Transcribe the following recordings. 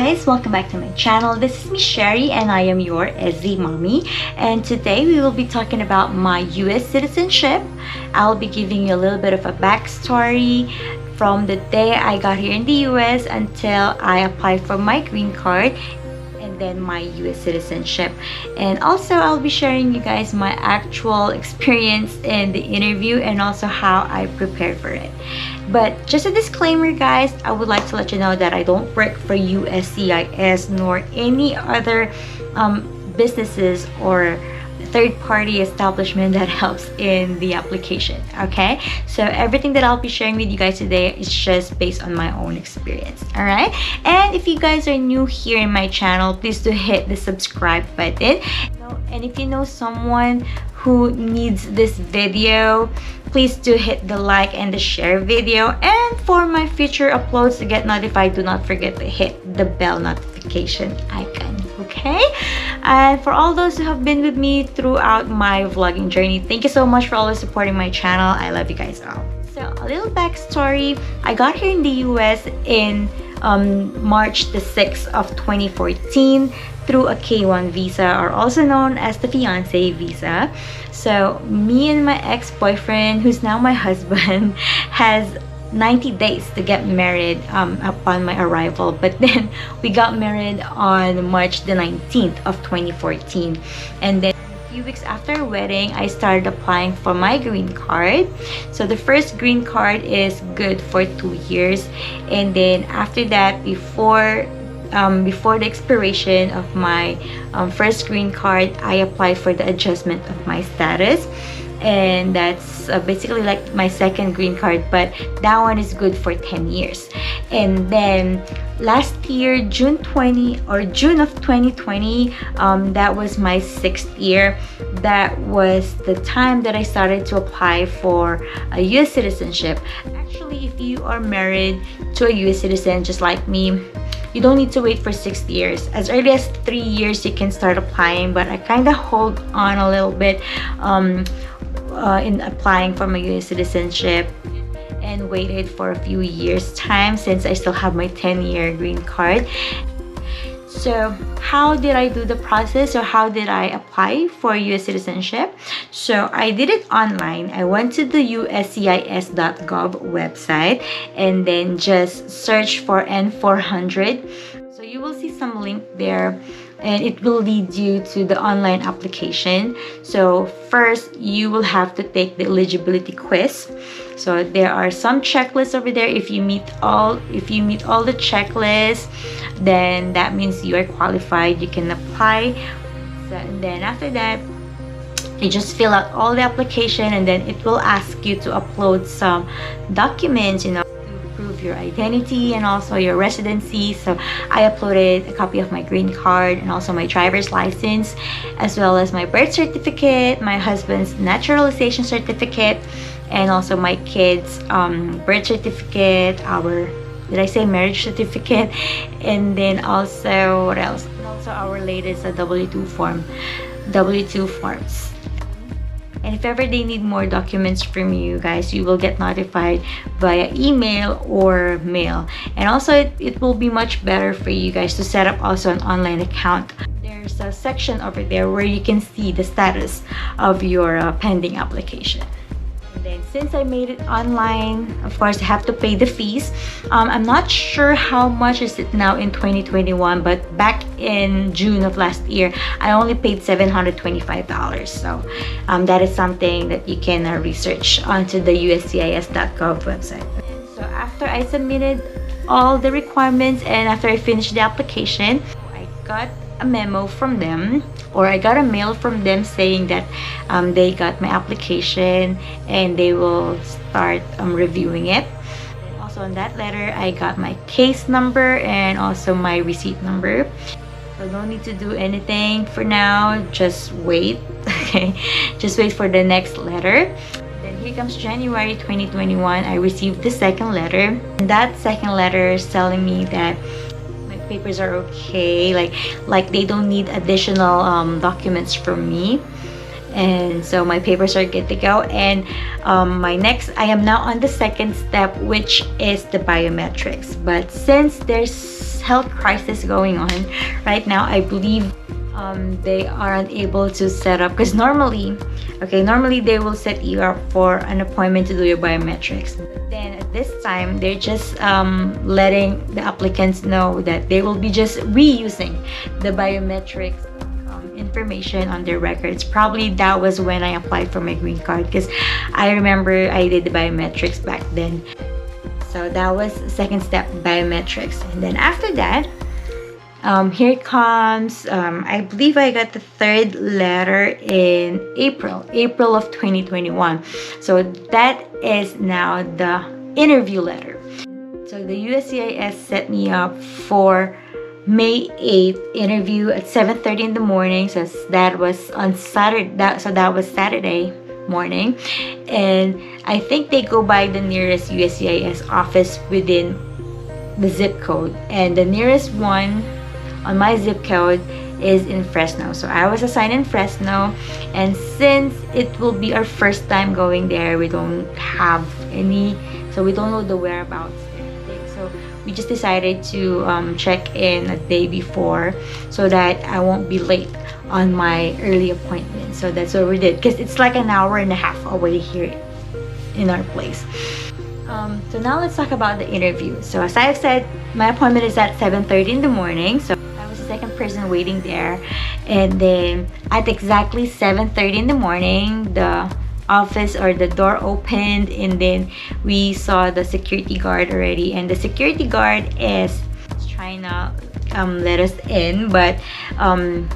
guys, welcome back to my channel. This is me Sherry and I am your THESZMOMMY mommy, and today we will be talking about my US citizenship. I'll be giving you a little bit of a backstory from the day I got here in the US until I applied for my green card and then my US citizenship. And also I'll be sharing you guys my actual experience in the interview and also how I prepared for it. But just a disclaimer guys, I would like to let you know that I don't work for USCIS nor any other businesses or third-party establishment that helps in the application. Okay, so everything that I'll be sharing with you guys today is just based on my own experience. All right, and if you guys are new here in my channel, please do hit the subscribe button. And if you know someone who needs this video, please do hit the like and the share video. And for my future uploads to get notified, do not forget to hit the bell notification icon. Okay, and for all those who have been with me throughout my vlogging journey, thank you so much for always supporting my channel. I love you guys all. So a little backstory: I got here in the US in March the 6th of 2014 through a K1 visa, or also known as the fiancé visa. So me and my ex-boyfriend, who's now my husband, has 90 days to get married upon my arrival, but then we got married on March the 19th of 2014. And then a few weeks after our wedding, I started applying for my green card. So the first green card is good for 2 years, and then after that, before the expiration of my first green card, I applied for the adjustment of my status, and that's basically like my second green card, but that one is good for 10 years. And then last year, June of 2020, that was my 6th year. That was the time that I started to apply for a US citizenship. Actually, if you are married to a US citizen just like me, you don't need to wait for 6 years. As early as 3 years you can start applying, but I kind of hold on a little bit in applying for my US citizenship and waited for a few years time since I still have my 10-year green card. So how did I do the process, or how did I apply for US citizenship? So I did it online. I went to the uscis.gov website and then just search for N400. So you will see some link there, and it will lead you to the online application. So first you will have to take the eligibility quiz. So there are some checklists over there. If you meet all the checklists, then that means you are qualified, you can apply. So, and then after that, you just fill out all the application, and then it will ask you to upload some documents, to prove your identity and also your residency. So I uploaded a copy of my green card and also my driver's license, as well as my birth certificate, my husband's naturalization certificate, and also my kids' birth certificate, marriage certificate, and then also what else? And also our latest W2 forms. And if ever they need more documents from you guys, you will get notified via email or mail. And also it will be much better for you guys to set up also an online account. There's a section over there where you can see the status of your pending application. And then since I made it online, of course I have to pay the fees. I'm not sure how much is it now in 2021, but back in June of last year, I only paid $725. So that is something that you can research onto the uscis.gov website. So after I submitted all the requirements and after I finished the application, I got a memo from them, or I got a mail from them saying that they got my application and they will start reviewing it. Also on that letter, I got my case number and also my receipt number. So no need to do anything for now, just wait. Okay, just wait for the next letter. Then here comes January 2021. I received the second letter, and that second letter is telling me that papers are okay, like they don't need additional documents from me, and so my papers are good to go. And I am now on the second step, which is the biometrics. But since there's health crisis going on right now. I believe they are unable to set up, because normally they will set you up for an appointment to do your biometrics. But then at this time, they're just letting the applicants know that they will be just reusing the biometrics information on their records. Probably that was when I applied for my green card, because I remember I did the biometrics back then. So that was the second step, biometrics. And then after that, here it comes. I believe I got the third letter in April of 2021. So that is now the interview letter. So the USCIS set me up for May 8th interview at 7:30 in the morning. So that was on Saturday. That was Saturday morning, and I think they go by the nearest USCIS office within the zip code, and the nearest one on my zip code is in Fresno. So I was assigned in Fresno, and since it will be our first time going there, we don't have any, so we don't know the whereabouts. So we just decided to check in a day before so that I won't be late on my early appointment. So that's what we did, because it's like an hour and a half away here in our place. So now let's talk about the interview. So as I've said, my appointment is at 7:30 in the morning. So I was the second person waiting there, and then at exactly 7:30 in the morning, the office or the door opened, and then we saw the security guard already, and the security guard is trying to let us in, but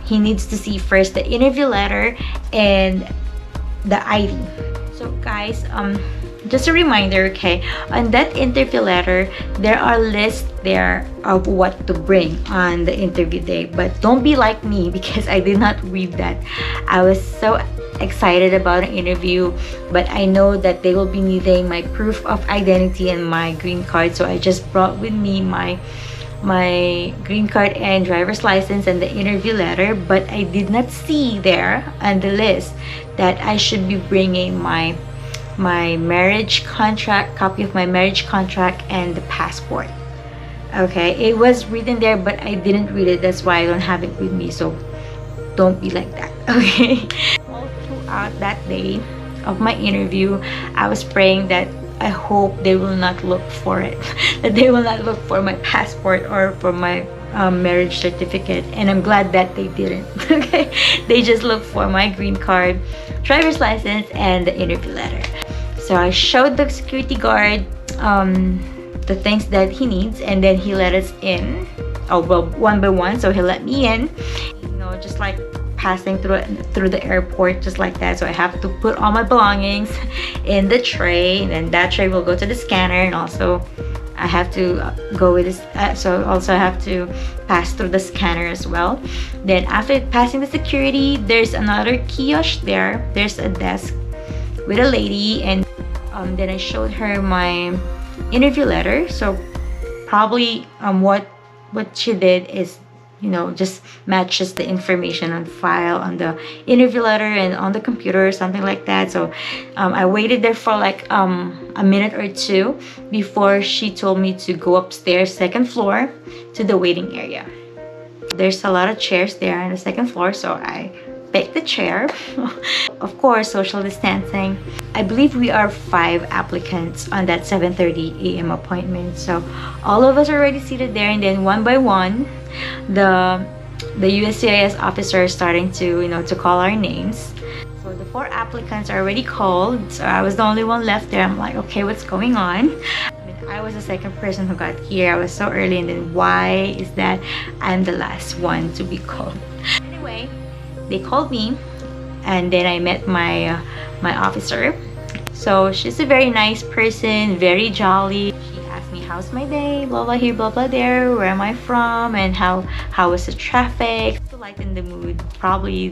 he needs to see first the interview letter and the ID. So guys, just a reminder, okay, on that interview letter there are lists there of what to bring on the interview day, but don't be like me, because I did not read that. I was so excited about an interview, but I know that they will be needing my proof of identity and my green card, so I just brought with me my green card and driver's license and the interview letter. But I did not see there on the list that I should be bringing my marriage contract, copy of my marriage contract, and the passport. Okay, it was written there, but I didn't read it. That's why I don't have it with me, so don't be like that. Okay, all throughout that day of my interview, I was praying that I hope they will not look for it, that they will not look for my passport or for my marriage certificate, and I'm glad that they didn't. Okay, they just looked for my green card, driver's license, and the interview letter. So I showed the security guard the things that he needs, and then he let us in. Oh, well, one by one. So he let me in, you know, just like passing through the airport, just like that. So I have to put all my belongings in the tray, and then that tray will go to the scanner, and also I have to go with this, so also I have to pass through the scanner as well. Then after passing the security, there's another kiosk there. There's a desk with a lady, and then I showed her my interview letter. So probably what she did is, you know, just matches the information on file on the interview letter and on the computer or something like that. So I waited there for like a minute or two before she told me to go upstairs, second floor, to the waiting area. There's a lot of chairs there on the second floor, so I picked the chair. Of course, social distancing. I believe we are 5 applicants on that 7:30 a.m. appointment. So all of us are already seated there, and then one by one, the USCIS officer is starting to, you know, to call our names. So the 4 applicants are already called, so I was the only one left there. I'm like, okay, what's going on? I was the second person who got here. I was so early, and then why is that I'm the last one to be called? Anyway, they called me, and then I met my officer. So she's a very nice person, very jolly. She asked me, how's my day, blah blah here, blah blah there, where am I from, and how was the traffic, to lighten the mood. Probably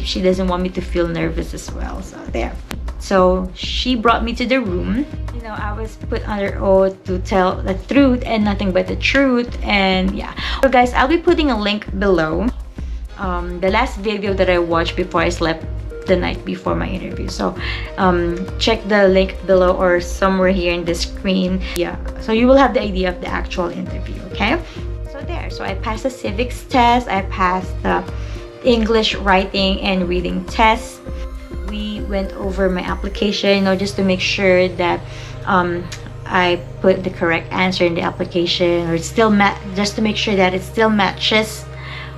she doesn't want me to feel nervous as well. So there. So she brought me to the room. You know, I was put under oath to tell the truth and nothing but the truth, and yeah. So guys, I'll be putting a link below. The last video that I watched before I slept the night before my interview. So check the link below or somewhere here in the screen. Yeah, so you will have the idea of the actual interview. Okay, so I passed the civics test, I passed the English writing and reading test. We went over my application, you know, just to make sure that I put the correct answer in the application, or just to make sure that it still matches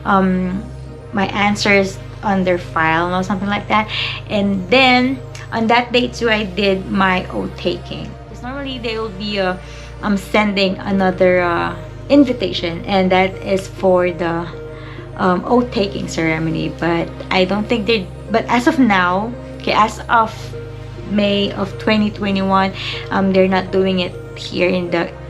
my answers on their file, or something like that. And then on that day too, I did my oath taking. Because normally they will be sending another invitation, and that is for the oath taking ceremony, but I don't think they, but as of now, okay, as of May of 2021, they're not doing it here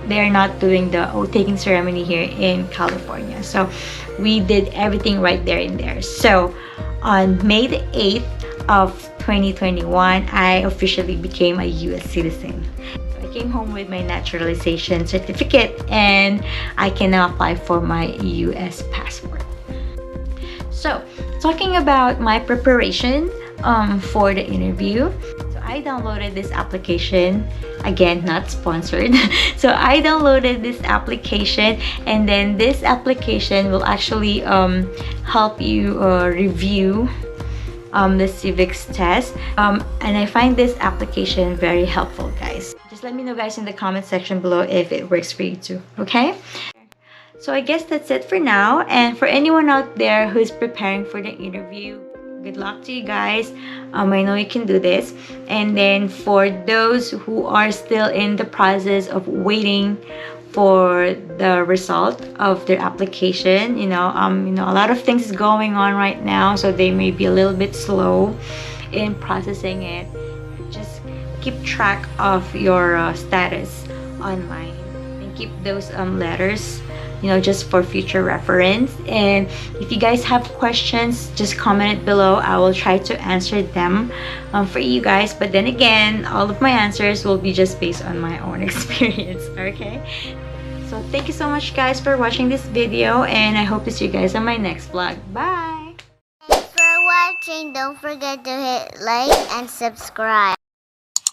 they're not doing the oath taking ceremony here in California. So we did everything right there and there. So on May the 8th of 2021, I officially became a US citizen. So I came home with my naturalization certificate, and I can now apply for my US passport. So talking about my preparation for the interview, I downloaded this application, again not sponsored. So I downloaded this application, and then this application will actually help you review the civics test, and I find this application very helpful, guys. Just let me know, guys, in the comment section below if it works for you too. Okay, so I guess that's it for now. And for anyone out there who's preparing for the interview, good luck to you guys. I know you can do this. And then for those who are still in the process of waiting for the result of their application, you know, a lot of things is going on right now, so they may be a little bit slow in processing it. Just keep track of your status online, and keep those letters, you know, just for future reference. And if you guys have questions, just comment it below. I will try to answer them for you guys. But then again, all of my answers will be just based on my own experience. Okay, so thank you so much, guys, for watching this video, and I hope to see you guys on my next vlog. Bye. Thanks for watching. Don't forget to hit like and subscribe.